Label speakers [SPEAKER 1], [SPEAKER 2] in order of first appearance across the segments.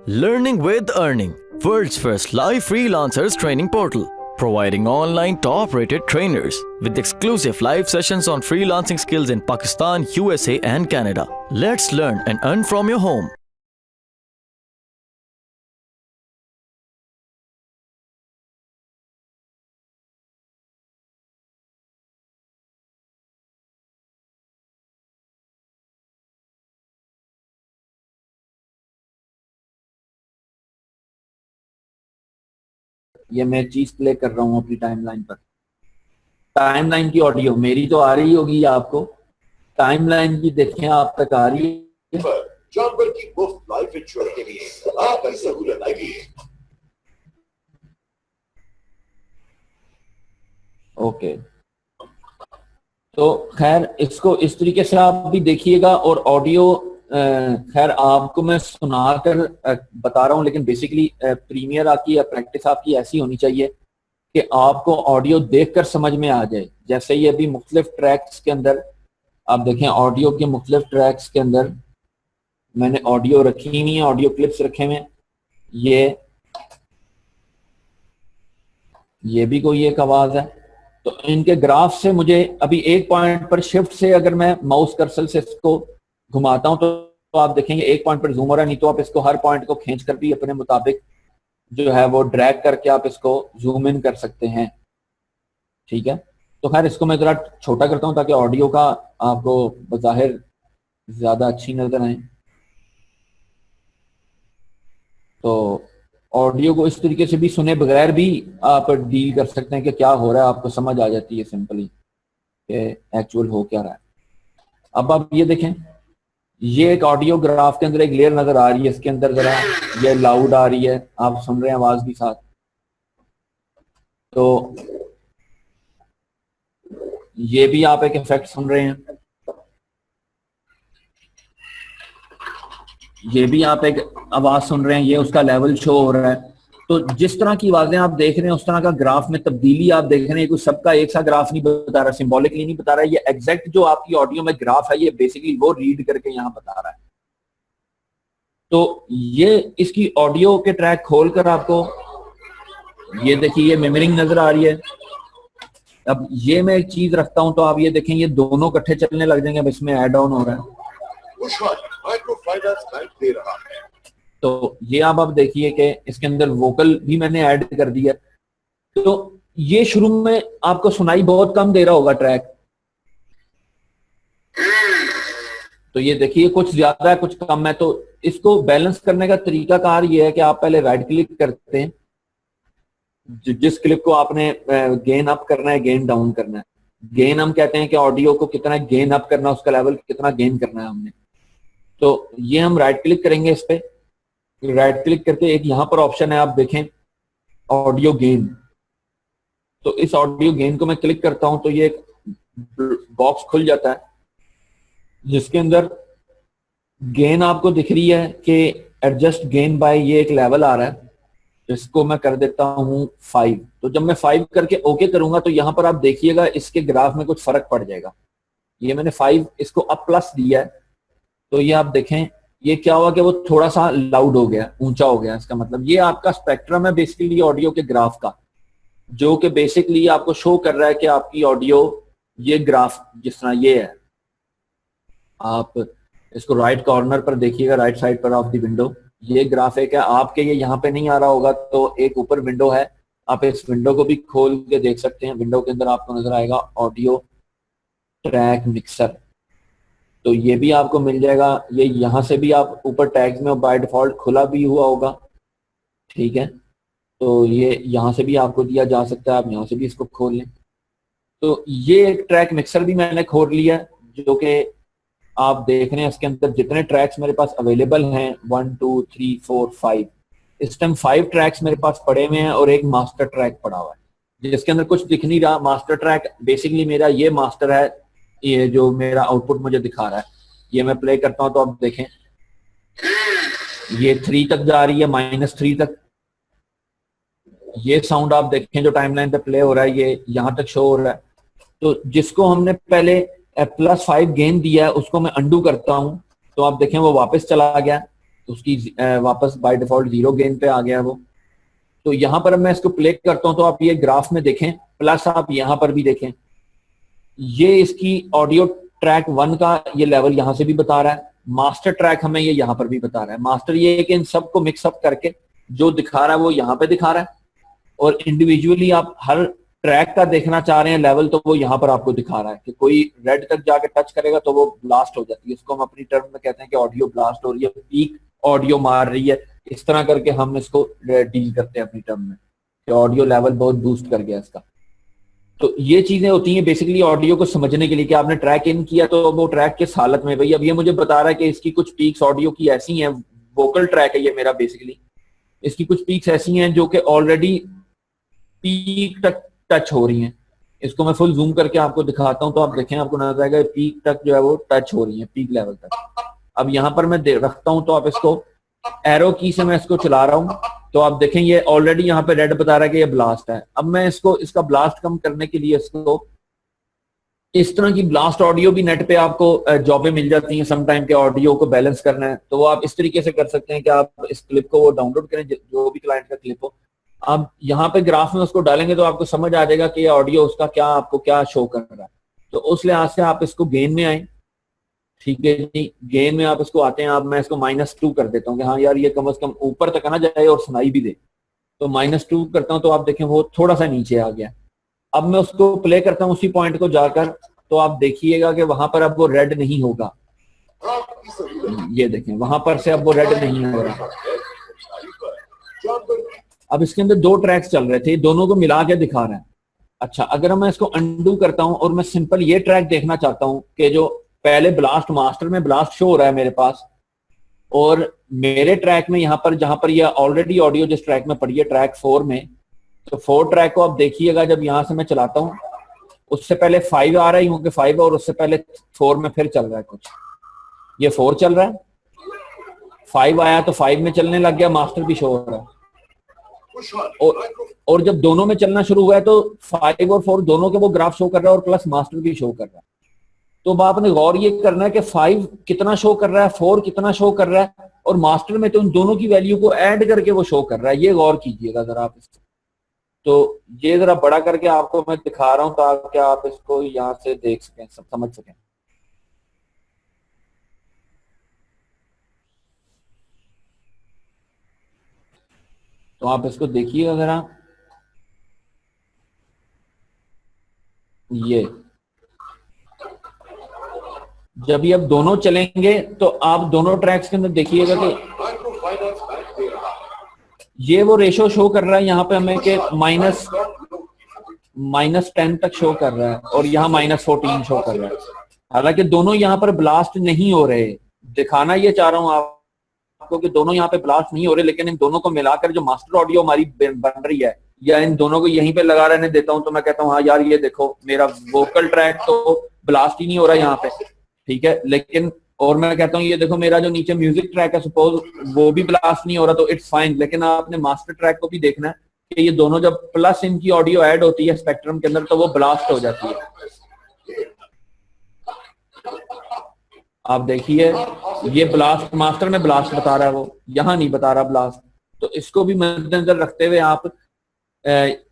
[SPEAKER 1] Learning with Earning, world's first live freelancers training portal, providing online top-rated trainers with exclusive live sessions on freelancing skills in Pakistan, USA and Canada. Let's learn and earn from your home.
[SPEAKER 2] ये मैं चीज play कर रहा हूँ अपनी timeline पर। Timeline की audio मेरी तो आ रही होगी आपको, टाइमलाइन की देखें आप तक आ रही है।
[SPEAKER 3] जानवर की मुफ्त लाइफ इंश्योरेंस के लिए आपकी सहूलत आएगी।
[SPEAKER 2] ओके, तो खैर इसको इस तरीके से आप भी देखिएगा। और ऑडियो खैर आपको मैं सुनाकर बता रहा हूँ, लेकिन बेसिकली प्रीमियर आपकी या प्रैक्टिस आपकी ऐसी होनी चाहिए कि आपको ऑडियो देखकर समझ में आ जाए। जैसे ये अभी मुख्तलिफ ट्रैक्स के अंदर आप देखें, ऑडियो के मुख्तलिफ ट्रैक्स के अंदर मैंने ऑडियो रखी हुई है, ऑडियो क्लिप्स रखे हुए हैं। ये भी कोई एक आवाज है। तो इनके ग्राफ से मुझे अभी एक पॉइंट पर शिफ्ट से अगर मैं माउस कर्सर से इसको घुमाता हूं तो आप देखेंगे एक पॉइंट पर जूम हो रहा है। नहीं तो आप इसको हर पॉइंट को खींच कर भी अपने मुताबिक जो है वो ड्रैग करके आप इसको जूम इन कर सकते हैं। ठीक है, तो खैर इसको मैं जरा छोटा करता हूं ताकि ऑडियो का आपको बज़ाहिर ज्यादा अच्छी नजर आए। तो ऑडियो को इस तरीके से भी सुने बगैर भी आप डील कर सकते हैं कि क्या हो रहा है, आपको समझ आ जाती है सिंपली कि एक्चुअल हो क्या रहा है। अब आप ये देखें, ये एक ऑडियो ग्राफ के अंदर एक लेयर नजर आ रही है, इसके अंदर जरा ये लाउड आ रही है, आप सुन रहे हैं आवाज भी साथ। तो ये भी आप एक इफेक्ट सुन रहे हैं, ये भी आप एक आवाज सुन रहे हैं, ये उसका लेवल शो हो रहा है। तो जिस तरह की आवाजें आप देख रहे हैं उस तरह का ग्राफ में तब्दीली आप देख रहे हैं। कुछ सबका एक सा ग्राफ नहीं बता रहा, सिंबॉलिकली नहीं बता रहा है, ये एग्जैक्ट जो आपकी ऑडियो में ग्राफ है ये बेसिकली वो रीड करके यहाँ बता रहा है। तो ये इसकी ऑडियो के ट्रैक खोलकर आपको ये देखिए, ये मिमिरिंग नजर आ रही है। अब ये मैं एक चीज रखता हूं तो आप ये देखें, ये दोनों इकट्ठे चलने लग जाएंगे। अब इसमें ऐड ऑन हो रहा है,
[SPEAKER 3] माइक्रो फाइनेंस बैंक दे रहा है।
[SPEAKER 2] तो ये आप अब देखिए कि इसके अंदर वोकल भी मैंने ऐड कर दिया। तो ये शुरू में आपको सुनाई बहुत कम दे रहा होगा ट्रैक, तो ये देखिए कुछ ज्यादा है कुछ कम है। तो इसको बैलेंस करने का तरीकाकार ये है कि आप पहले राइट क्लिक करते हैं, जिस क्लिप को आपने गेन अप करना है गेन डाउन करना है। गेन हम कहते हैं कि ऑडियो को कितना गेन अप करना है, उसका लेवल कितना गेन करना है हमने। तो ये हम राइट क्लिक करेंगे, इस पे राइट क्लिक करके एक यहां पर ऑप्शन है, आप देखें ऑडियो गेन। तो इस ऑडियो गेन को मैं क्लिक करता हूं तो ये एक बॉक्स खुल जाता है जिसके अंदर गेन आपको दिख रही है कि एडजस्ट गेन बाय, ये एक लेवल आ रहा है। इसको मैं कर देता हूं 5। तो जब मैं 5 करके ओके करूंगा तो यहां पर आप देखिएगा इसके ग्राफ में कुछ फर्क पड़ जाएगा। ये मैंने 5 इसको अप प्लस दिया है, तो ये आप देखें ये क्या हुआ कि वो थोड़ा सा लाउड हो गया, ऊंचा हो गया। इसका मतलब ये आपका स्पेक्ट्रम है बेसिकली ऑडियो के ग्राफ का, जो कि बेसिकली आपको शो कर रहा है कि आपकी ऑडियो ये ग्राफ जिस तरह ये है। आप इसको राइट कॉर्नर पर देखिएगा, राइट साइड पर ऑफ द विंडो, ये ग्राफ है। आपके ये यहाँ पे नहीं आ रहा होगा तो एक ऊपर विंडो है, आप इस विंडो को भी खोल के देख सकते हैं। विंडो के अंदर आपको नजर आएगा ऑडियो ट्रैक मिक्सर, तो ये भी आपको मिल जाएगा। ये यहाँ से भी आप ऊपर टैग्स में बाय डिफॉल्ट खुला भी हुआ होगा, ठीक है। तो ये यहाँ से भी आपको दिया जा सकता है, आप यहाँ से भी इसको खोल लें। तो ये एक ट्रैक मिक्सर भी मैंने खोल लिया, जो कि आप देख रहे हैं इसके अंदर जितने ट्रैक्स मेरे पास अवेलेबल हैं 1 2 3 4 5, इस टाइम 5 ट्रैक्स मेरे पास पड़े हुए हैं और एक मास्टर ट्रैक पड़ा हुआ है जिसके अंदर कुछ दिख नहीं रहा। मास्टर ट्रैक बेसिकली मेरा ये मास्टर है, ये जो मेरा आउटपुट मुझे दिखा रहा है। ये मैं प्ले करता हूं तो आप देखें ये 3 तक जा रही है, -3 तक। ये साउंड आप देखें जो टाइमलाइन पे प्ले हो रहा है ये यहां तक शो हो रहा है। तो जिसको हमने पहले +5 गेन दिया है उसको मैं अंडू करता हूं तो आप देखें वो वापस चला गया। उसकी वापस बाय डिफॉल्ट 0 गेन पे आ गया वो। तो यहाँ पर मैं इसको प्ले करता हूँ तो आप ये ग्राफ में देखें, प्लस आप यहाँ पर भी देखें, ये इसकी ऑडियो ट्रैक 1 का ये लेवल यहाँ से भी बता रहा है, मास्टर ट्रैक हमें ये यहाँ पर भी बता रहा है। मास्टर ये है कि इन सबको मिक्सअप करके जो दिखा रहा है वो यहाँ पे दिखा रहा है, और इंडिविजुअली आप हर ट्रैक का देखना चाह रहे हैं लेवल तो वो यहाँ पर आपको दिखा रहा है कि कोई रेड तक जाके टच करेगा तो वो ब्लास्ट हो जाती है। इसको हम अपनी टर्म में कहते हैं कि ऑडियो ब्लास्ट हो रही है, पीक ऑडियो मार रही है। इस तरह करके हम इसको डील करते हैं अपनी टर्म में कि ऑडियो लेवल बहुत बूस्ट कर गया इसका। तो ये चीजें होती हैं बेसिकली ऑडियो को समझने के लिए कि आपने ट्रैक इन किया तो वो ट्रैक किस हालत में, भाई अब ये मुझे बता रहा है कि इसकी कुछ पीक्स ऑडियो की ऐसी हैं, वोकल ट्रैक है ये मेरा बेसिकली, इसकी कुछ पीक्स ऐसी हैं जो कि ऑलरेडी पीक तक टच हो रही हैं। इसको मैं फुल जूम करके आपको दिखाता हूं तो आप देखें, आपको नजर आएगा पीक तक जो है वो टच हो रही है, पीक लेवल तक। अब यहाँ पर मैं रखता हूं तो आप इसको एरो की से मैं इसको चला रहा हूं तो आप देखें ये ऑलरेडी यहाँ पे रेड बता रहा है कि ये ब्लास्ट है। अब मैं इसको इसका ब्लास्ट कम करने के लिए इसको इस तरह की ब्लास्ट ऑडियो भी नेट पे आपको जॉबें मिल जाती हैं समटाइम के ऑडियो को बैलेंस करना है तो वो आप इस तरीके से कर सकते हैं कि आप इस क्लिप को वो डाउनलोड करें, जो भी क्लाइंट का क्लिप हो, आप यहाँ पे ग्राफ में उसको डालेंगे तो आपको समझ आ जाएगा कि ये ऑडियो उसका क्या आपको क्या शो कर रहा है। तो उस लिहाज से आप इसको गेन में आए, ठीक है जी, गेन में आप इसको आते हैं, आप मैं इसको -2 कर देता हूँ कि हाँ यार ये कम से कम ऊपर तक ना जाए और सुनाई भी दे, तो -2 करता हूँ तो आप देखें वो थोड़ा सा नीचे आ गया। अब मैं उसको प्ले करता हूँ उसी पॉइंट को जाकर तो आप देखिएगा कि वहां पर अब वो रेड नहीं होगा, ये देखें वहां पर से अब वो रेड नहीं हो रहा। अब इसके अंदर 2 ट्रैक्स चल रहे थे, दोनों को मिला के दिखा रहा है। अच्छा, अगर मैं इसको अंडू करता हूं और मैं सिंपल ये ट्रैक देखना चाहता हूं कि जो पहले ब्लास्ट मास्टर में ब्लास्ट शो हो रहा है मेरे पास और मेरे ट्रैक में यहाँ पर जहां पर ये ऑलरेडी ऑडियो जिस ट्रैक में पड़ी है ट्रैक 4 में, तो 4 ट्रैक को आप देखिएगा जब यहां से मैं चलाता हूं उससे पहले 5 आ रहा है क्योंकि 5 और उससे पहले 4 में फिर चल रहा है कुछ, ये 4 चल रहा है, 5 आया तो 5 में चलने लग गया, मास्टर भी शो हो रहा है। और जब दोनों में चलना शुरू हुआ है तो 5 और 4 दोनों के वो ग्राफ शो कर रहा है और प्लस मास्टर भी शो कर रहा है। तो अब आपने गौर ये करना है कि 5 कितना शो कर रहा है, 4 कितना शो कर रहा है और मास्टर में तो उन दोनों की वैल्यू को ऐड करके वो शो कर रहा है। ये गौर कीजिएगा जरा आप इसको, तो ये जरा बड़ा करके आपको मैं दिखा रहा हूं ताकि आप इसको यहां से देख सकें, सब समझ सकें। तो आप इसको देखिएगा जरा, ये जब ये अब दोनों चलेंगे तो आप दोनों ट्रैक्स के अंदर देखिएगा कि ये वो रेशो शो कर रहा है यहाँ पे हमें कि -10 तक शो कर रहा है और यहाँ -14 शो कर रहा है। हालांकि दोनों यहाँ पर ब्लास्ट नहीं हो रहे, दिखाना ये चाह रहा हूँ आपको कि दोनों यहाँ पे ब्लास्ट नहीं हो रहे, लेकिन इन दोनों को मिलाकर जो मास्टर ऑडियो हमारी बन रही है या इन दोनों को यहीं पे लगा रहने देता हूँ तो मैं कहता हूँ हाँ यार ये देखो मेरा वोकल ट्रैक तो ब्लास्ट ही नहीं हो रहा यहाँ पे, ठीक है, लेकिन और मैं कहता हूँ ये देखो मेरा जो नीचे म्यूजिक ट्रैक है सपोज वो भी ब्लास्ट नहीं हो रहा तो इट्स फाइन। लेकिन आपने मास्टर ट्रैक को भी देखना है कि ये दोनों जब प्लस इनकी ऑडियो ऐड होती है स्पेक्ट्रम के अंदर तो वो ब्लास्ट हो जाती है। आप देखिए ये ब्लास्ट मास्टर में ब्लास्ट बता रहा है, वो यहाँ नहीं बता रहा ब्लास्ट। तो इसको भी मद्देनजर रखते हुए आप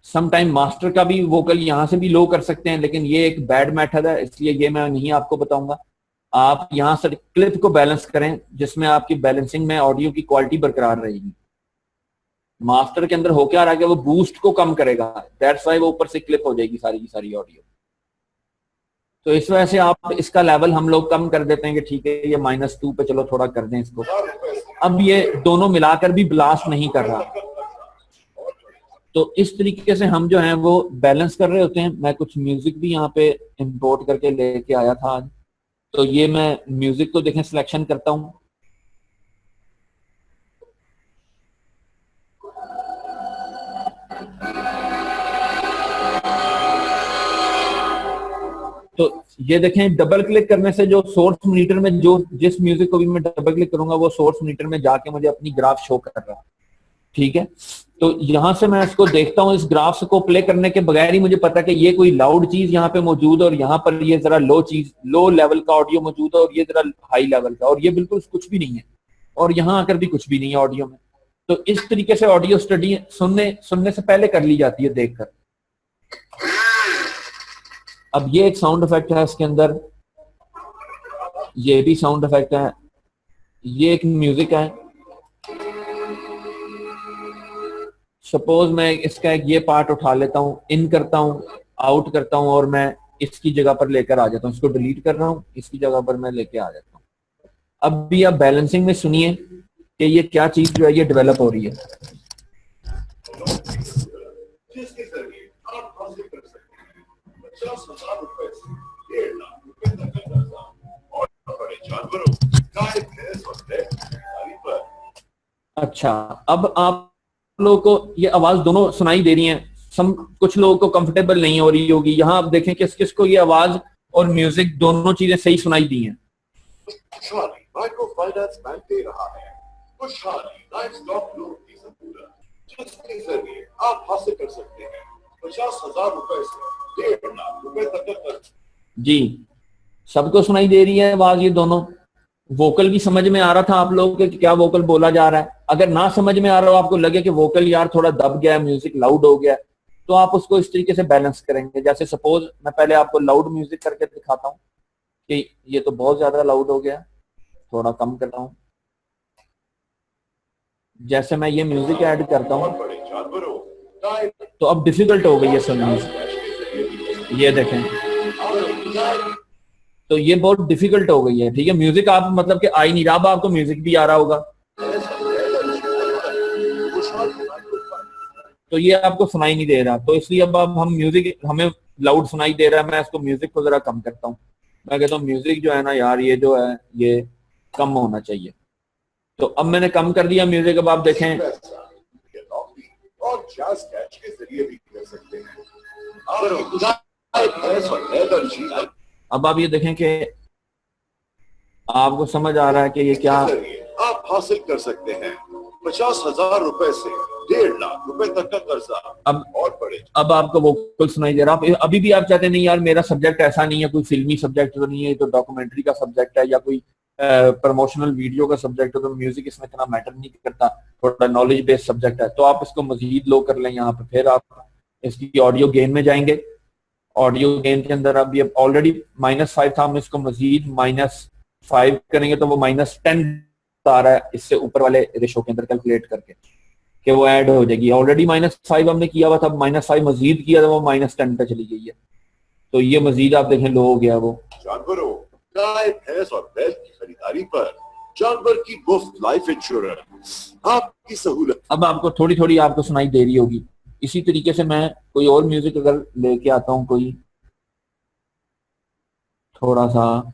[SPEAKER 2] सम टाइम मास्टर का भी वोकल यहाँ से भी लो कर सकते हैं, लेकिन ये एक बैड मेथड है इसलिए ये मैं नहीं आपको बताऊंगा। आप यहाँ से क्लिप को बैलेंस करें जिसमें आपकी बैलेंसिंग में ऑडियो की क्वालिटी बरकरार रहेगी। मास्टर के अंदर हो क्या रहा है कि वो बूस्ट को कम करेगा, दैट्स व्हाई वो ऊपर से क्लिप हो जाएगी सारी की सारी ऑडियो। तो इस वजह से आप इसका लेवल हम लोग कम कर देते हैं कि ठीक है ये -2 पे चलो थोड़ा कर दें इसको। अब ये दोनों मिलाकर भी ब्लास्ट नहीं कर रहा, तो इस तरीके से हम जो हैं वो बैलेंस कर रहे होते हैं। मैं कुछ म्यूजिक भी यहाँ पे इंपोर्ट करके लेके आया था आज, तो ये मैं म्यूजिक को देखें सिलेक्शन करता हूं, तो ये देखें डबल क्लिक करने से जो सोर्स मॉनिटर में जो जिस म्यूजिक को भी मैं डबल क्लिक करूंगा वो सोर्स मॉनिटर में जाके मुझे अपनी ग्राफ शो कर रहा है, ठीक है। तो यहां से मैं इसको देखता हूं, इस ग्राफ को प्ले करने के बगैर ही मुझे पता है कि ये कोई लाउड चीज यहाँ पे मौजूद है और यहाँ पर ये जरा लो लेवल का ऑडियो मौजूद है और ये जरा हाई लेवल का, और ये बिल्कुल कुछ भी नहीं है। और यहाँ आकर भी कुछ भी नहीं है ऑडियो में। तो इस तरीके से ऑडियो स्टडी सुनने से पहले कर ली जाती है देखकर। अब ये एक साउंड इफेक्ट है इसके अंदर, ये भी साउंड इफेक्ट है, ये एक म्यूजिक है। सपोज मैं इसका एक ये पार्ट उठा लेता हूं, इन करता हूं, आउट करता हूं और मैं इसकी जगह पर लेकर आ जाता हूं, इसको डिलीट कर रहा हूं, इसकी जगह पर मैं लेके आ जाता हूं। अब भी आप बैलेंसिंग में सुनिए कि ये क्या चीज जो है ये डेवलप हो रही है।
[SPEAKER 3] जिसके जरिए आप हासिल कर सकते हैं 50,000 रुपए से 1.5 लाख रुपए तक का कर्जा और बड़े जानवरों गाय भैंस और खरीदारी पर।
[SPEAKER 2] अच्छा, अब आप लोगों को ये आवाज दोनों सुनाई दे रही है, कुछ लोगों को कंफर्टेबल नहीं हो रही होगी। यहाँ आप देखें किस किस को ये आवाज और म्यूजिक दोनों चीजें सही सुनाई दी हैं।
[SPEAKER 3] खुशहाली माइक्रो फाइनेंस बैंक दे रहा है खुशहाली लाइवस्टॉक लोन की सहूलत, जिसके जरिए आप हासिल कर सकते हैं 50,000 रुपए से 1.5 लाख रुपए तक का कर्ज।
[SPEAKER 2] जी, सबको सुनाई दे रही है आवाज ये दोनों। वोकल भी समझ में आ रहा था आप लोगों के कि क्या वोकल बोला जा रहा है। अगर ना समझ में आ रहा हो, आपको लगे कि वोकल यार थोड़ा दब गया, म्यूजिक लाउड हो गया, तो आप उसको इस तरीके से बैलेंस करेंगे। जैसे सपोज मैं पहले आपको लाउड म्यूजिक करके दिखाता हूँ कि ये तो बहुत ज्यादा लाउड हो गया, थोड़ा कम करता हूँ। जैसे मैं ये म्यूजिक ऐड करता हूँ
[SPEAKER 3] बड़े जानवरों गाय
[SPEAKER 2] तो अब डिफिकल्ट हो गई है सुननी। ये देखें, तो ये बहुत डिफिकल्ट हो गई है। ठीक है, म्यूजिक आप मतलब कि आ ही नहीं रहा, अब आपको म्यूजिक भी आ रहा होगा, तो ये आपको सुनाई नहीं दे रहा। तो इसलिए अब हम म्यूजिक हमें लाउड सुनाई दे रहा है, मैं इसको म्यूजिक को जरा कम करता हूँ। मैं कहता हूँ म्यूजिक जो है ना यार, ये जो है ये कम होना चाहिए। तो अब मैंने कम कर दिया म्यूजिक। अब आप देखें
[SPEAKER 3] और जाज कैच के जरिए भी कर सकते हैं। गाय भैंस और लेदर
[SPEAKER 2] अब आप ये देखें कि आपको समझ आ रहा है कि ये क्या
[SPEAKER 3] आप हासिल कर सकते हैं 50,000 रुपए से 1.5 लाख रुपए तक का कर्जा
[SPEAKER 2] अब
[SPEAKER 3] और बड़े।
[SPEAKER 2] अब आपको वोकल सुनाई दे रहा। अभी भी आप चाहते नहीं यार मेरा सब्जेक्ट ऐसा नहीं है, कोई फिल्मी सब्जेक्ट तो नहीं है, तो डॉक्यूमेंट्री का सब्जेक्ट है या कोई प्रमोशनल वीडियो का सब्जेक्ट है, तो म्यूजिक इसमें इतना मैटर नहीं करता, थोड़ा नॉलेज बेस्ड सब्जेक्ट है, तो आप इसको मजीद लो कर लें यहाँ पे। फिर आप इसकी ऑडियो गेन में जाएंगे। ऑडियो गेन के अंदर अब ये ऑलरेडी -5 था, हम इसको मजीद -5 करेंगे तो वो -10 आ रहा है इससे ऊपर वाले रेशो के अंदर कैलकुलेट करके कि वो ऐड हो जाएगी। ऑलरेडी -5 हमने किया हुआ था, -5 मजीद किया तो वो -10 पे चली गई है। तो ये मजीद आप देखें लो हो गया वो।
[SPEAKER 3] जानवरों गाय भैंस और बैल की खरीदारी पर जानवर की मुफ्त लाइफ इंश्योरेंस आपकी सहूलत।
[SPEAKER 2] अब आपको थोड़ी थोड़ी आपको सुनाई दे रही होगी। इसी तरीके से मैं कोई और म्यूजिक अगर लेके आता हूं, कोई थोड़ा सा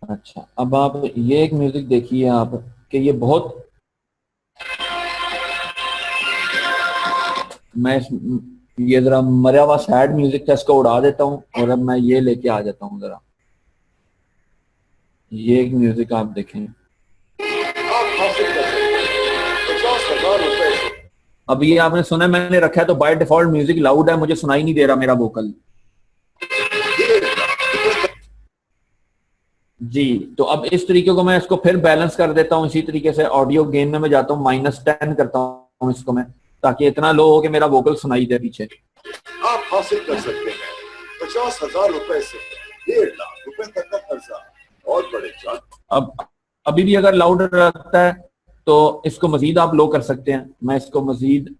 [SPEAKER 2] अच्छा, अब आप ये एक म्यूजिक देखिए आप कि ये बहुत, मैं ये जरा मरा हुआ सैड म्यूजिक था, इसको उड़ा देता हूँ और अब मैं ये लेके आ जाता हूँ जरा। ये एक म्यूजिक आप देखें,
[SPEAKER 3] आप हासिल कर सकते हैं 50,000 रुपए से।
[SPEAKER 2] अब ये आपने सुना मैंने रखा है तो बाय डिफॉल्ट म्यूजिक लाउड है, मुझे सुनाई नहीं दे रहा मेरा वोकल। जी, तो अब इस तरीके को मैं इसको फिर बैलेंस कर देता हूँ। इसी तरीके से ऑडियो गेन में मैं जाता हूँ, -10 करता हूँ इसको मैं, ताकि इतना लो हो कि मेरा वोकल सुनाई दे पीछे।
[SPEAKER 3] आप हासिल कर सकते हैं 50,000 रुपए से 1.5 लाख रुपए तक का कर्जा और बड़े जान।
[SPEAKER 2] अब अभी भी अगर लाउड रहता है तो इसको मजीद आप लो कर सकते हैं। मैं इसको मजीद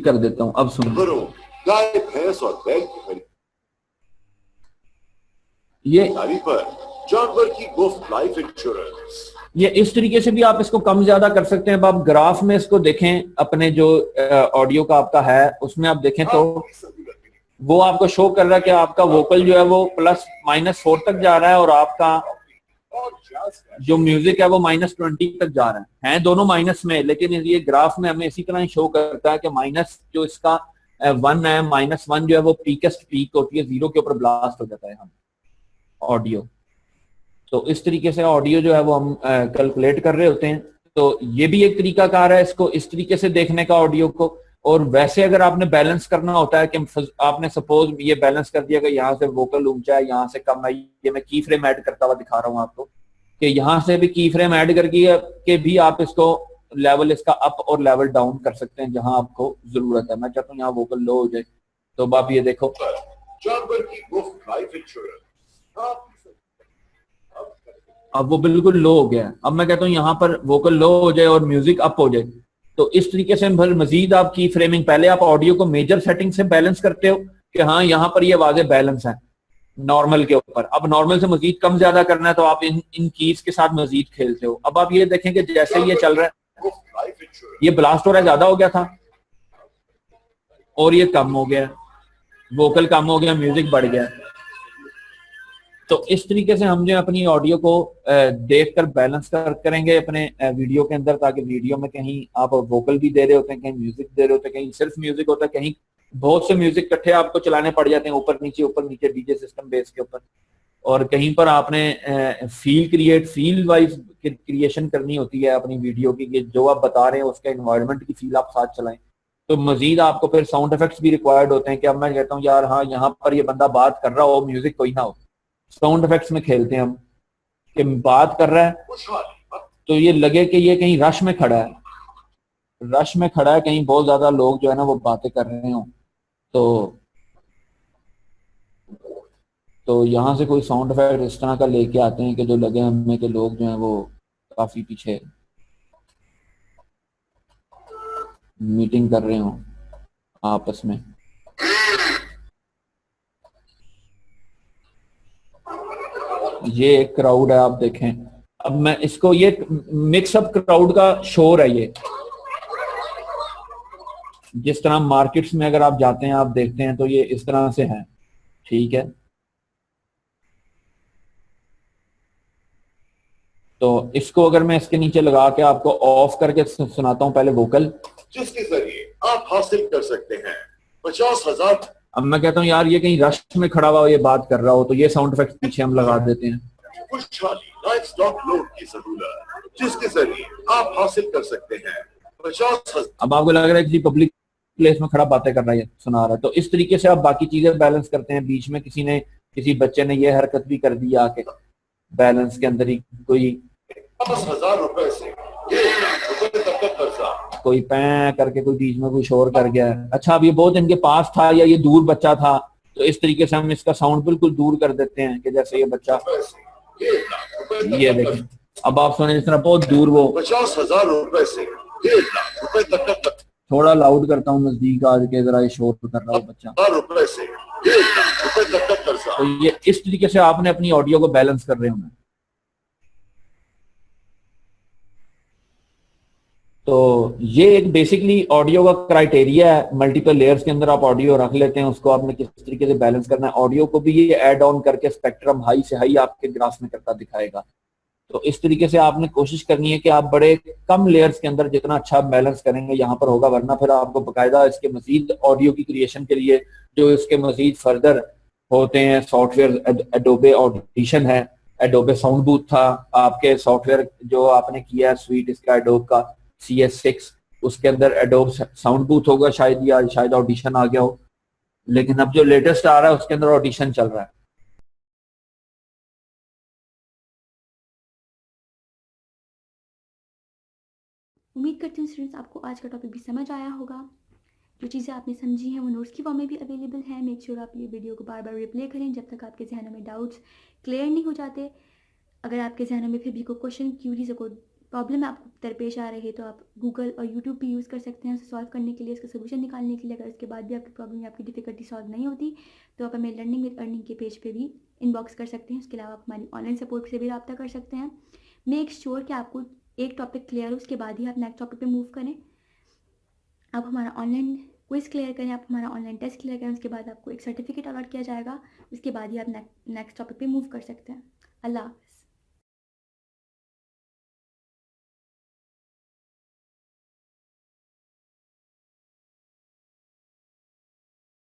[SPEAKER 2] कर देता हूं। अब सुनो,
[SPEAKER 3] गाय भैंस और बैल की खरीदारी
[SPEAKER 2] ये
[SPEAKER 3] पर जानवर की मुफ्त लाइफ इंश्योरेंस।
[SPEAKER 2] ये इस तरीके से भी आप इसको कम ज्यादा कर सकते हैं। अब आप ग्राफ में इसको देखें, अपने जो ऑडियो का आपका है उसमें आप देखें तो वो आपको शो कर रहा है कि आपका वोकल जो है वो +-4 तक जा रहा है और आपका जो म्यूजिक है वो -20 तक जा रहा है दोनों माइनस में। लेकिन ये ग्राफ में हमें इसी तरह शो करता है कि माइनस जो इसका 1 है, -1 जो है वो पीकेस्ट पीक होती है, 0 के ऊपर ब्लास्ट हो जाता है हम ऑडियो। तो इस तरीके से ऑडियो जो है वो हम कैलकुलेट कर रहे होते हैं। तो ये भी एक तरीका कार है इसको इस तरीके से देखने का ऑडियो को। और वैसे अगर आपने बैलेंस करना होता है कि आपने सपोज ये बैलेंस कर दिया कि यहाँ से वोकल ऊंचा है, यहाँ से कम है, ये मैं की फ्रेम ऐड करता हुआ दिखा रहा हूँ आपको कि यहाँ से भी की फ्रेम ऐड करके के भी आप इसको लेवल इसका अप और लेवल डाउन कर सकते हैं जहां आपको जरूरत है। मैं चाहता हूँ यहाँ वोकल लो हो जाए, तो अब आप ये देखो
[SPEAKER 3] जानवर की मुफ्त लाइफ इंश्योरेंस।
[SPEAKER 2] अब वो बिल्कुल लो हो गया है। अब मैं कहता हूँ यहाँ पर वोकल लो हो जाए और म्यूजिक अप हो जाए। तो इस तरीके से फिर मजीद आप की फ्रेमिंग, पहले आप ऑडियो को मेजर सेटिंग से बैलेंस करते हो कि हाँ यहाँ पर ये वाजे बैलेंस है नॉर्मल के ऊपर। अब नॉर्मल से मजीद कम ज्यादा करना है तो आप इन कीज के साथ मजीद खेलते हो। अब आप ये देखें कि जैसे ये चल रहा है, ये ब्लास्ट हो रहा है, ज्यादा हो गया था और ये कम हो गया, वोकल कम हो गया, म्यूजिक बढ़ गया। तो इस तरीके से हम जो अपनी ऑडियो को देखकर बैलेंस करेंगे अपने वीडियो के अंदर, ताकि वीडियो में कहीं आप वोकल भी दे रहे होते हैं, कहीं म्यूजिक दे रहे होते हैं, कहीं सिर्फ म्यूजिक होता है, कहीं बहुत से म्यूजिक इकट्ठे आपको चलाने पड़ जाते हैं ऊपर नीचे डीजे सिस्टम बेस के ऊपर। और कहीं पर आपने फील वाइज क्रिएशन करनी होती है अपनी वीडियो की, जो आप बता रहे हैं उसके एनवायरनमेंट की फील आप साथ चलाएं। तो मजीद आपको फिर साउंड इफेक्ट्स भी रिक्वायर्ड होते हैं कि अब मैं कहता हूँ यार हाँ यहाँ पर ये बंदा बात कर रहा हो, म्यूजिक कोई ना हो, साउंड इफेक्ट्स में खेलते हैं हम कि बात कर रहा है तो ये लगे कि ये कहीं रश में खड़ा है, कहीं बहुत ज्यादा लोग जो है ना वो बातें कर रहे हो। तो यहाँ से कोई साउंड इफेक्ट इस तरह का लेके आते हैं कि जो लगे हमें कि लोग जो हैं वो काफी पीछे मीटिंग कर रहे हो आपस में। ये एक क्राउड है, आप देखें। अब मैं इसको, ये मिक्सअप क्राउड का शोर है ये। जिस तरह मार्केट्स में अगर आप जाते हैं आप देखते हैं तो ये इस तरह से है, ठीक है। तो इसको अगर मैं इसके नीचे लगा के आपको ऑफ करके सुनाता हूं पहले वोकल,
[SPEAKER 3] जिसके जरिए आप हासिल कर सकते हैं 50,000।
[SPEAKER 2] अब मैं कहता हूँ यार ये कहीं रश में खड़ा हुआ हो, ये बात कर रहा हो, तो ये साउंड इफेक्ट पीछे हम लगा देते हैं।
[SPEAKER 3] खुशहाली लाइफ स्टॉक लोन की सहूलत, जिसके जरिए आप हासिल कर सकते हैं 50,000।
[SPEAKER 2] अब आपको लग रहा है किसी पब्लिक प्लेस में खड़ा बातें कर रहा है, सुना रहा है, तो इस तरीके से आप बाकी चीजें बैलेंस करते हैं। बीच में किसी बच्चे ने ये हरकत भी कर दी आके बैलेंस के अंदर ही, कोई
[SPEAKER 3] 50,000 रुपए से 1,00,000 रुपए तक का कर्जा,
[SPEAKER 2] कोई पैं करके कोई बीच में कोई शोर कर गया। अच्छा अब ये बहुत इनके पास था या ये दूर बच्चा था, तो इस तरीके से हम इसका साउंड बिल्कुल दूर कर देते हैं कि जैसे ये बच्चा, ये देखें अब आप सुने जिस तरह बहुत दूर वो
[SPEAKER 3] 50,000 रुपए से 1,00,000 रुपए तक का,
[SPEAKER 2] थोड़ा लाउड करता हूँ नजदीक आ के, जरा ये शोर कर रहा है बच्चा,
[SPEAKER 3] रुपए से 1,00,000 रुपए तक का कर्जा।
[SPEAKER 2] तो ये इस तरीके से आपने अपनी ऑडियो को बैलेंस कर रहे होंगे। तो ये एक बेसिकली ऑडियो का क्राइटेरिया है। मल्टीपल लेयर्स के अंदर आप ऑडियो रख लेते हैं, उसको आपने किस तरीके से बैलेंस करना है। ऑडियो को भी ये ऐड ऑन करके स्पेक्ट्रम हाई से हाई आपके ग्रास में करता दिखाएगा। तो इस तरीके से आपने कोशिश करनी है कि आप बड़े कम लेयर्स के अंदर जितना अच्छा बैलेंस करेंगे यहाँ पर होगा, वरना फिर आपको बाकायदा इसके मजीद ऑडियो की क्रिएशन के लिए जो इसके मजीद फर्दर होते हैं सॉफ्टवेयर, एडोबे ऑडिशन है, एडोबे साउंड बूथ था, आपके सॉफ्टवेयर जो आपने किया है स्वीट इसका एडोब का CS6, उसके अंदर एडोब साउंड बूथ होगा शायद, या शायद ऑडिशन आ गया हो, लेकिन अब जो लेटेस्ट आ रहा है उसके अंदर ऑडिशन चल रहा है।
[SPEAKER 4] उम्मीद करती हूँ स्टूडेंट्स आपको आज का टॉपिक भी समझ आया होगा। जो चीज़ें आपने समझी हैं वो नोट्स की फॉर्म में भी अवेलेबल है। मेक श्योर आप ये वीडियो को बार बार रिप्ले करें जब तक आपके जहनों में डाउट्स क्लियर नहीं हो जाते। अगर आपके जहनों में फिर भी कोई क्वेश्चन, क्यूरीज, कोई प्रॉब्लम आपको दरपेश आ रही है तो आप गूगल और यूट्यूब भी यूज़ कर सकते हैं उसे सॉल्व करने के लिए, उसका सोल्यूशन निकालने के लिए। अगर उसके बाद भी आपकी प्रॉब्लम या आपकी डिफिकल्टी सॉल्व नहीं होती तो आप हमें लर्निंग विद अर्निंग के पेज पे भी इनबॉक्स कर सकते हैं। उसके अलावा आप हमारी ऑनलाइन सपोर्ट से भी रब्ता कर सकते हैं। मेक श्योर कि आपको एक टॉपिक क्लियर हो, उसके बाद ही आप नेक्स्ट टॉपिक पे मूव करें। आप हमारा ऑनलाइन क्विज क्लियर करें, आप हमारा ऑनलाइन टेस्ट क्लियर करें, उसके बाद आपको एक सर्टिफिकेट अलॉट किया जाएगा। उसके बाद ही आप नेक्स्ट टॉपिक पे मूव कर सकते हैं। अल्लाह।